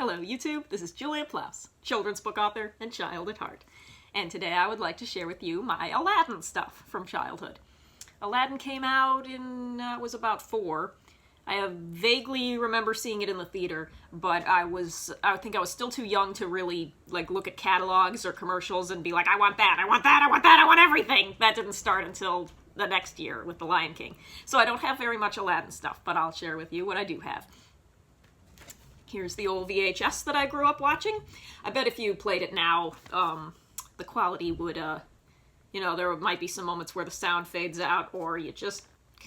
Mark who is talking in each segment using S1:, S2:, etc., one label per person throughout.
S1: Hello YouTube, this is Julia Plous, children's book author and child at heart. And today I would like to share with you my Aladdin stuff from childhood. Aladdin came out in, was about 4. I vaguely remember seeing it in the theater, but I think I was still too young to really look at catalogs or commercials and be like, I want that, I want that, I want that, I want everything. That didn't start until the next year with The Lion King. So I don't have very much Aladdin stuff, but I'll share with you what I do have. Here's the old VHS that I grew up watching. I bet if you played it now, the quality would, there might be some moments where the sound fades out, or you just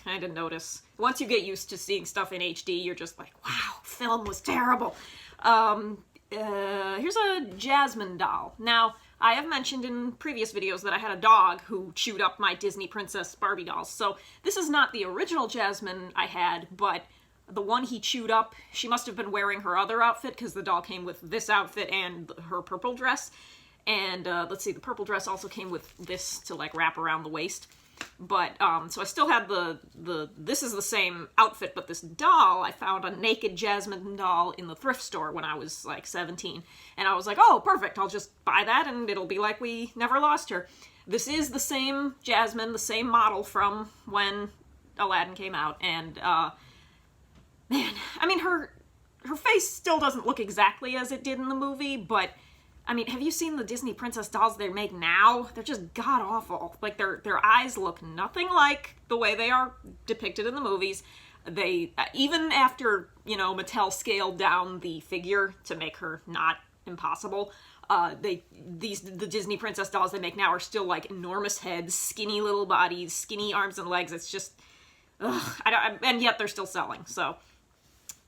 S1: kind of notice. Once you get used to seeing stuff in HD, you're just like, wow, film was terrible. Here's a Jasmine doll. Now, I have mentioned in previous videos that I had a dog who chewed up my Disney Princess Barbie dolls. So this is not the original Jasmine I had, but the one he chewed up, she must have been wearing her other outfit because the doll came with this outfit and her purple dress. And let's see, the purple dress also came with this to wrap around the waist. But, so I still had this is the same outfit, but this doll, I found a naked Jasmine doll in the thrift store when I was 17. And I was like, oh, perfect, I'll just buy that and it'll be like we never lost her. This is the same Jasmine, the same model from when Aladdin came out, and, man, I mean, her face still doesn't look exactly as it did in the movie, but, I mean, have you seen the Disney princess dolls they make now? They're just god-awful. Their eyes look nothing like the way they are depicted in the movies. They, even after, Mattel scaled down the figure to make her not impossible, the Disney princess dolls they make now are still, enormous heads, skinny little bodies, skinny arms and legs. It's just, ugh, and yet they're still selling, so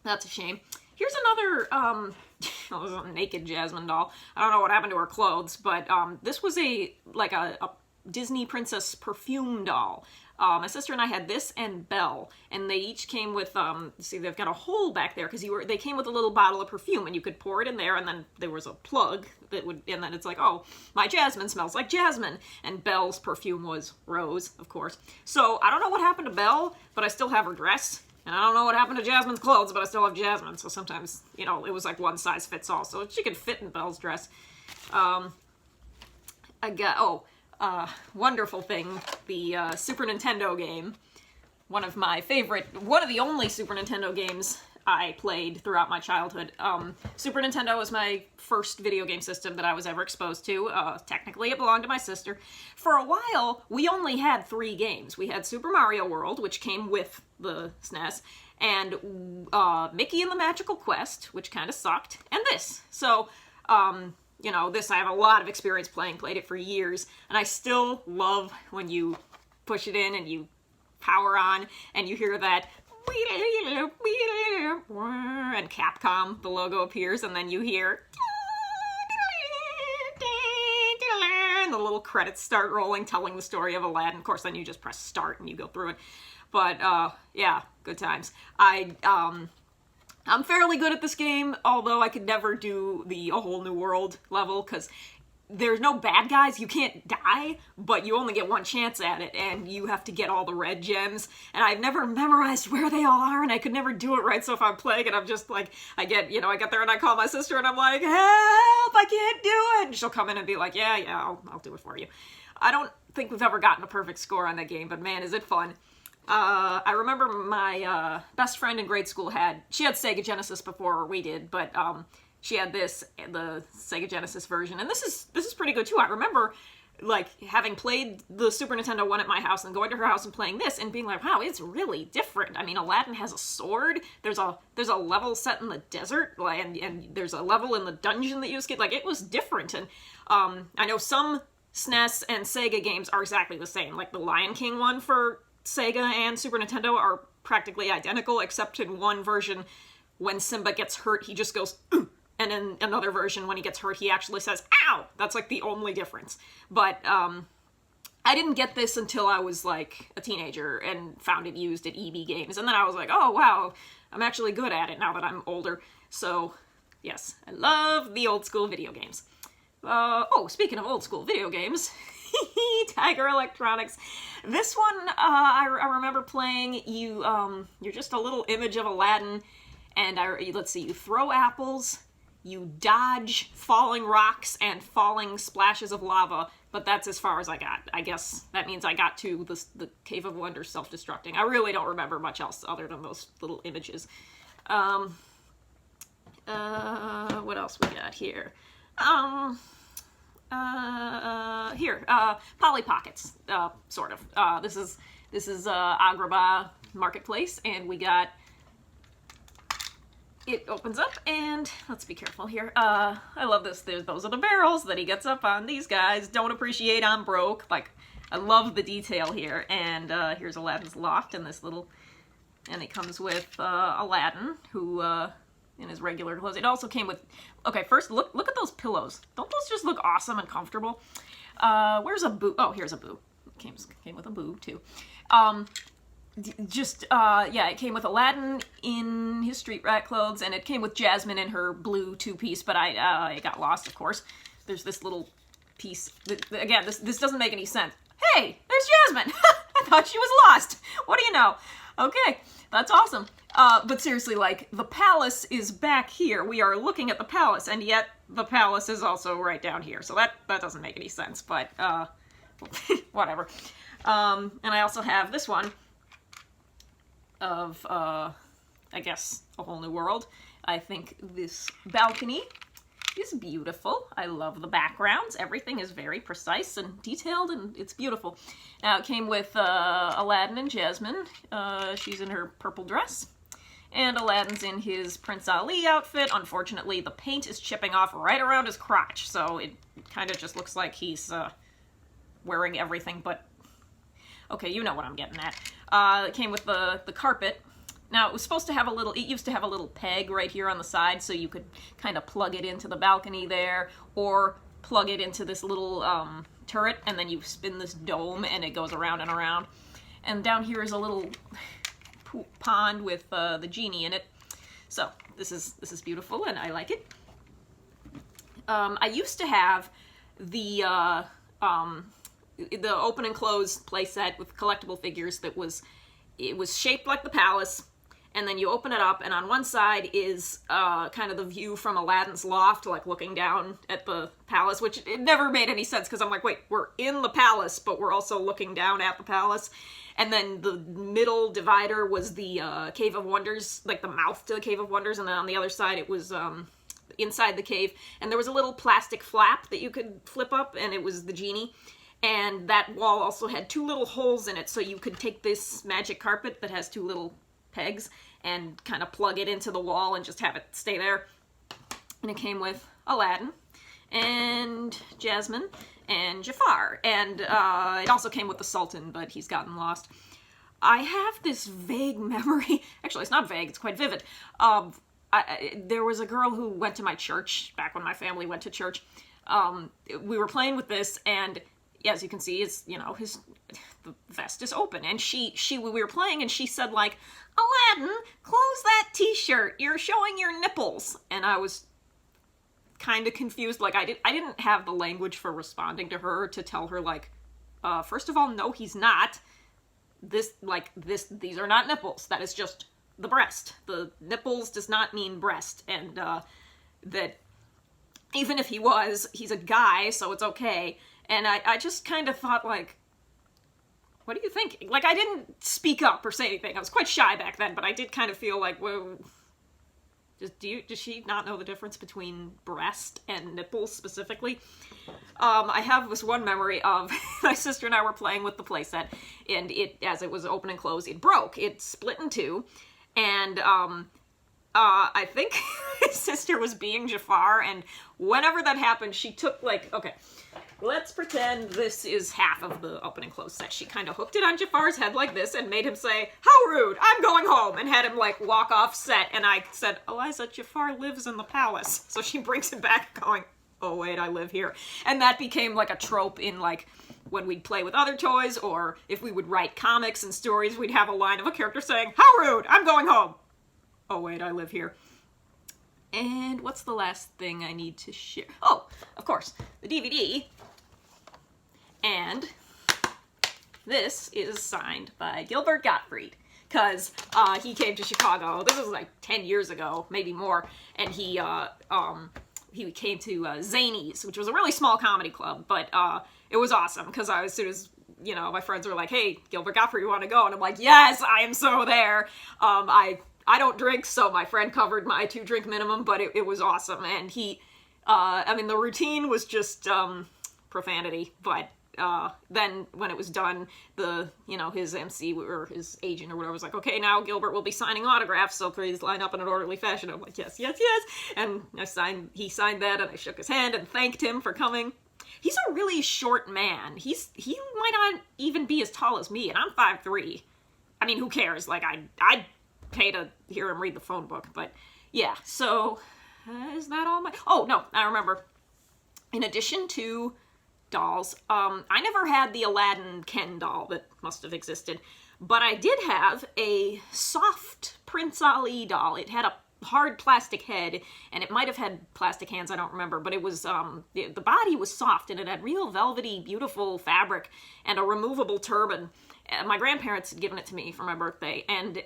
S1: that's a shame. Here's another, this is a naked Jasmine doll. I don't know what happened to her clothes, but this was a Disney princess perfume doll. My sister and I had this and Belle, and they each came with, see, they've got a hole back there, because they came with a little bottle of perfume, and you could pour it in there, and then there was a plug that would, and then it's like, oh, my Jasmine smells like Jasmine, and Belle's perfume was rose, of course. So, I don't know what happened to Belle, but I still have her dress. And I don't know what happened to Jasmine's clothes, but I still have Jasmine, so sometimes, it was like one size fits all, so she could fit in Belle's dress. I got, wonderful thing, the Super Nintendo game. One of the only Super Nintendo games I played throughout my childhood. Super Nintendo was my first video game system that I was ever exposed to. Technically, it belonged to my sister. For a while, we only had 3 games. We had Super Mario World, which came with the SNES, and Mickey and the Magical Quest, which kind of sucked, and this. So, this I have a lot of experience playing, played it for years, and I still love when you push it in and you power on, and you hear that and Capcom, the logo appears, and then you hear and the little credits start rolling, telling the story of Aladdin. Of course, then you just press start and you go through it. But, yeah, good times. I'm fairly good at this game, although I could never do the A Whole New World level, because there's no bad guys, you can't die, but you only get one chance at it, and you have to get all the red gems, and I've never memorized where they all are, and I could never do it right, so if I'm playing it, I'm just like, I get there and I call my sister, and I'm like, help, I can't do it, and she'll come in and be like, yeah, I'll do it for you. I don't think we've ever gotten a perfect score on that game, but man, is it fun. I remember my, best friend in grade school she had Sega Genesis before we did, but, she had the Sega Genesis version, and this is pretty good too. I remember, having played the Super Nintendo one at my house and going to her house and playing this and being like, wow, it's really different. I mean, Aladdin has a sword, there's a level set in the desert, and there's a level in the dungeon that you escape. It was different, and, I know some SNES and Sega games are exactly the same, the Lion King one for Sega and Super Nintendo are practically identical, except in one version, when Simba gets hurt, he just goes, "Ooh." And in another version, when he gets hurt, he actually says, ow! That's, the only difference. But, I didn't get this until I was, a teenager and found it used at EB Games. And then I was like, oh, wow, I'm actually good at it now that I'm older. So, yes, I love the old school video games. Speaking of old school video games, Tiger Electronics. This one, I remember playing, you're just a little image of Aladdin, and let's see, you throw apples, you dodge falling rocks and falling splashes of lava, but that's as far as I got. I guess that means I got to the Cave of Wonders self-destructing. I really don't remember much else other than those little images. What else we got here? Polly Pockets, sort of. This is Agrabah Marketplace, and we got, it opens up, and let's be careful here. I love this. Those are the barrels that he gets up on. These guys don't appreciate I'm broke. Like, I love the detail here. And here's Aladdin's loft and this little, and it comes with Aladdin, who in his regular clothes. It also came with, okay, first look at those pillows. Don't those just look awesome and comfortable? Where's Abu? Oh, here's Abu. Came with Abu too. Yeah, it came with Aladdin in his street rat clothes, and it came with Jasmine in her blue two-piece, but I got lost, of course. There's this little piece. Again, this doesn't make any sense. Hey, there's Jasmine! I thought she was lost. What do you know? Okay, that's awesome. But seriously, like, the palace is back here. We are looking at the palace, and yet the palace is also right down here. So that doesn't make any sense, but whatever. And I also have this one of, I guess, A Whole New World. I think this balcony is beautiful. I love the backgrounds. Everything is very precise and detailed, and it's beautiful. Now, it came with Aladdin and Jasmine. She's in her purple dress. And Aladdin's in his Prince Ali outfit. Unfortunately, the paint is chipping off right around his crotch, so it kind of just looks like he's wearing everything, but okay, you know what I'm getting at. It came with the carpet. Now, it was supposed to have it used to have a little peg right here on the side, so you could kind of plug it into the balcony there, or plug it into this little turret, and then you spin this dome, and it goes around and around. And down here is a little pond with the genie in it. So, this is beautiful, and I like it. I used to have the open and close playset with collectible figures it was shaped like the palace, and then you open it up, and on one side is kind of the view from Aladdin's loft, like looking down at the palace, which it never made any sense, because I'm like, wait, we're in the palace, but we're also looking down at the palace. And then the middle divider was the Cave of Wonders, like the mouth to the Cave of Wonders, and then on the other side it was inside the cave, and there was a little plastic flap that you could flip up, and it was the genie. And that wall also had two little holes in it, so you could take this magic carpet that has two little pegs and kind of plug it into the wall and just have it stay there. And it came with Aladdin and Jasmine and Jafar. And it also came with the Sultan, but he's gotten lost. I have this vague memory, actually it's not vague, it's quite vivid, of there was a girl who went to my church back when my family went to church. We were playing with this, and as you can see, it's, you know, the vest is open, and we were playing, and she said, like, Aladdin, close that t-shirt, you're showing your nipples. And I was kind of confused, like, I didn't have the language for responding to her to tell her, like, first of all, no, he's not. These are not nipples, that is just the breast. The nipples does not mean breast, and that even if he was, he's a guy, so it's okay. And I just kind of thought, like, what are you thinking? Like, I didn't speak up or say anything. I was quite shy back then, but I did kind of feel like, well, does she not know the difference between breast and nipples specifically? I have this one memory of my sister and I were playing with the playset, and as it was open and closed, it broke. It split in two, and I think my sister was being Jafar, and whenever that happened, she took, like, okay, let's pretend this is half of the open and close set. She kind of hooked it on Jafar's head like this and made him say, "How rude, I'm going home," and had him, like, walk off set. And I said, Eliza, Jafar lives in the palace. So she brings him back going, oh wait, I live here. And that became like a trope in, like, when we'd play with other toys, or if we would write comics and stories, we'd have a line of a character saying, "How rude, I'm going home." Oh wait, I live here. And what's the last thing I need to share? Oh, of course, the DVD. And this is signed by Gilbert Gottfried. because he came to Chicago. This was like 10 years ago, maybe more, and he came to Zany's, which was a really small comedy club, but it was awesome because as soon as, you know, my friends were like, hey, Gilbert Gottfried, you want to go? And I'm like, yes, I am so there. I don't drink, so my friend covered my 2-drink minimum, but it was awesome. And he, I mean, the routine was just profanity, but then when it was done, his MC or his agent or whatever was like, okay, now Gilbert will be signing autographs, so please line up in an orderly fashion. I'm like, yes, yes, yes. And he signed that, and I shook his hand and thanked him for coming. He's a really short man. He might not even be as tall as me, and I'm 5'3". I mean, who cares? Like, I'd pay to hear him read the phone book, but yeah, so is that all my... Oh, no, I remember. In addition to dolls, I never had the Aladdin Ken doll that must have existed, but I did have a soft Prince Ali doll. It had a hard plastic head, and it might have had plastic hands, I don't remember, but it was, the body was soft, and it had real velvety, beautiful fabric, and a removable turban. My grandparents had given it to me for my birthday, and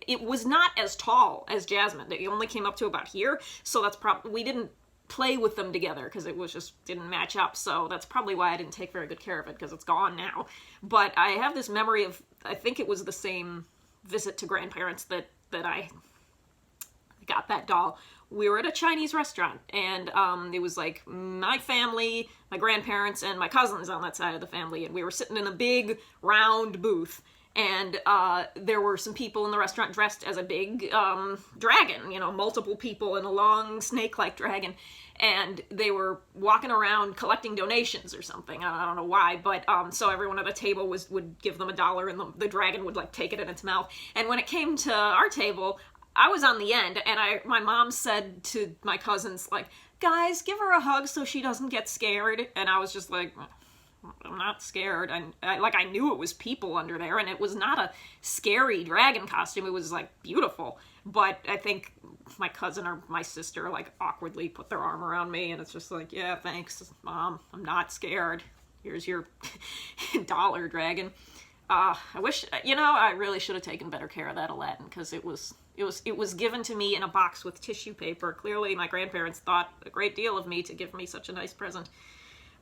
S1: it was not as tall as Jasmine. It only came up to about here, so that's probably, we didn't play with them together because it was just didn't match up, so that's probably why I didn't take very good care of it, because it's gone now. But I have this memory of, I think it was the same visit to grandparents that I got that doll. We were at a Chinese restaurant, and it was like my family, my grandparents, and my cousins on that side of the family, and we were sitting in a big round booth, and there were some people in the restaurant dressed as a big dragon, you know, multiple people in a long snake-like dragon, and they were walking around collecting donations or something. I don't know why, but so everyone at the table would give them $1, and the dragon would like take it in its mouth. And when it came to our table, I was on the end, and my mom said to my cousins, like, guys, give her a hug so she doesn't get scared. And I was just like, I'm not scared. I knew it was people under there, and it was not a scary dragon costume. It was, like, beautiful. But I think my cousin or my sister, like, awkwardly put their arm around me, and it's just like, yeah, thanks, Mom. I'm not scared. Here's your dollar dragon. I wish, you know, I really should have taken better care of that Aladdin, because it was given to me in a box with tissue paper. Clearly, my grandparents thought a great deal of me to give me such a nice present.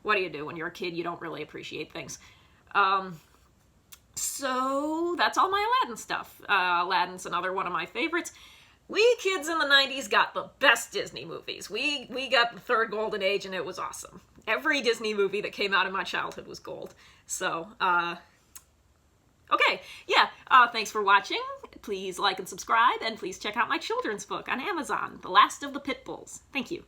S1: What do you do when you're a kid? You don't really appreciate things. So that's all my Aladdin stuff. Aladdin's another one of my favorites. We kids in the 90s got the best Disney movies. We got the third golden age, and it was awesome. Every Disney movie that came out in my childhood was gold. So, okay, yeah, thanks for watching. Please like and subscribe, and please check out my children's book on Amazon, The Last of the Pit Bulls. Thank you.